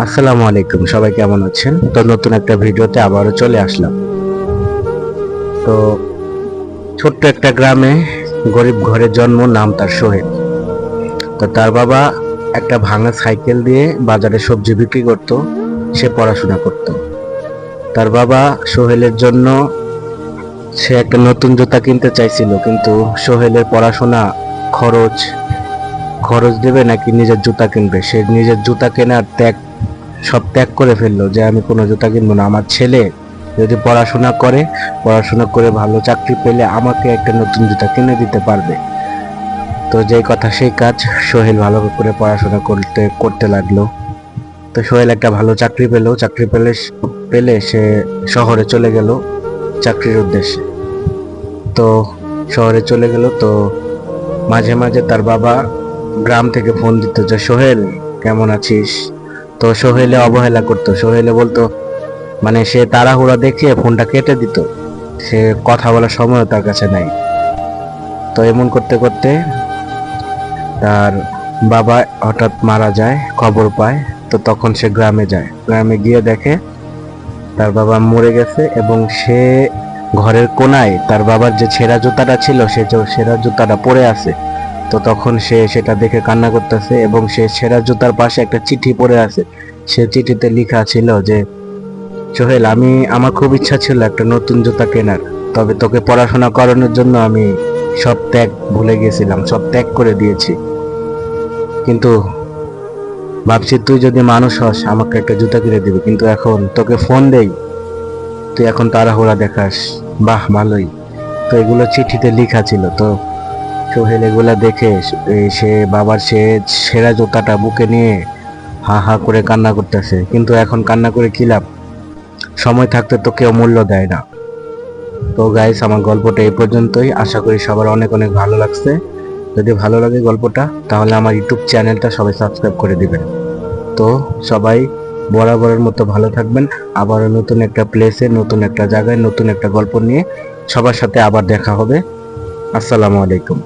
আসসালামু আলাইকুম, সবাই কেমন আছেন? তো নতুন একটা ভিডিওতে আবারও চলে আসলাম। তো ছোট্ট একটা গ্রামে গরিব ঘরে জন্ম, নাম তার সোহেল। তো তার বাবা একটা ভাঙা সাইকেল দিয়ে বাজারে সবজি বিক্রি করত, সে পড়াশোনা করত। তার বাবা সোহেলের জন্য সে একটা নতুন জুতা কিনতে চাইছিল, কিন্তু সোহেলের পড়াশোনা খরচ খরচ দেবে নাকি নিজের জুতা কিনবে, সে নিজের জুতা কেনার সব ত্যাগ করে ফেললো যে আমি কোনো জুতা কিনবো না। আমার ছেলে যদি পড়াশোনা করে ভালো চাকরি পেলে আমাকে একটা নতুন জুতা কিনে দিতে পারবে। তো যেই কথা সেই কাজ, সোহেল ভালো করে পড়াশোনা করতে করতে লাগলো। তো সোহেল একটা ভালো চাকরি পেলে সে শহরে চলে গেল চাকরির উদ্দেশ্যে। তো শহরে চলে গেল। তো মাঝে মাঝে তার বাবা গ্রাম থেকে ফোন দিত যে সোহেল কেমন আছিস। তো সোহেলে অবহেলা করতো, সোহেলে বলতো, মানে সে তাড়াহুড়া দেখিয়ে ফোনটা কেটে দিত, সে কথা বলার সময় তার কাছে নাই। তো এমন করতে করতে তার বাবা হঠাৎ মারা যায়, খবর পায়। তো তখন সে গ্রামে যায়, গ্রামে গিয়ে দেখে তার বাবা মরে গেছে, এবং সে ঘরের কোনায় তার বাবার যে ছেঁড়া জুতাটা ছিল সে ছেঁড়া জুতাটা পড়ে আছে। তো তখন সে সেটা দেখে কান্না করতেছে, এবং সে ছেঁড়া জুতার পাশে একটা চিঠি পড়ে আছে। সে চিঠিতে লেখা ছিল যে সোহেল, আমার খুব ইচ্ছা ছিল একটা নতুন জুতা কেনার, তবে তোকে পড়াশোনা করানোর জন্য আমি সব ত্যাগ ভুলে গেছিলাম, সব ত্যাগ করে দিয়েছি। কিন্তু ভাবছি তুই যদি মানুষ হস আমাকে একটা জুতা কিনে দিবি, কিন্তু এখন তোকে ফোন দেই, তুই এখন তাড়াহুড়া দেখাস। বাহ, ভালোই। তো এগুলো চিঠিতে লেখা ছিল। তো সোহেল এগুলা দেখে সে বাবার সে ছেঁড়া জুতাটা বুকে নিয়ে হা হা করে কান্না করতেছে। কিন্তু এখন কান্না করে কি লাভ, সময় থাকতে তো কেউ মূল্য দেয় না। তো গাইস, আমার গল্পটা এই পর্যন্তই। আশা করি সবার অনেক অনেক ভালো লাগছে। যদি ভালো লাগে গল্পটা, তাহলে আমার ইউটিউব চ্যানেলটা সবাই সাবস্ক্রাইব করে দিবেন। তো সবাই বরাবরের মতো ভালো থাকবেন। আবারও নতুন একটা প্লেসে, নতুন একটা জায়গায়, নতুন একটা গল্প নিয়ে সবার সাথে আবার দেখা হবে। আসসালামু আলাইকুম।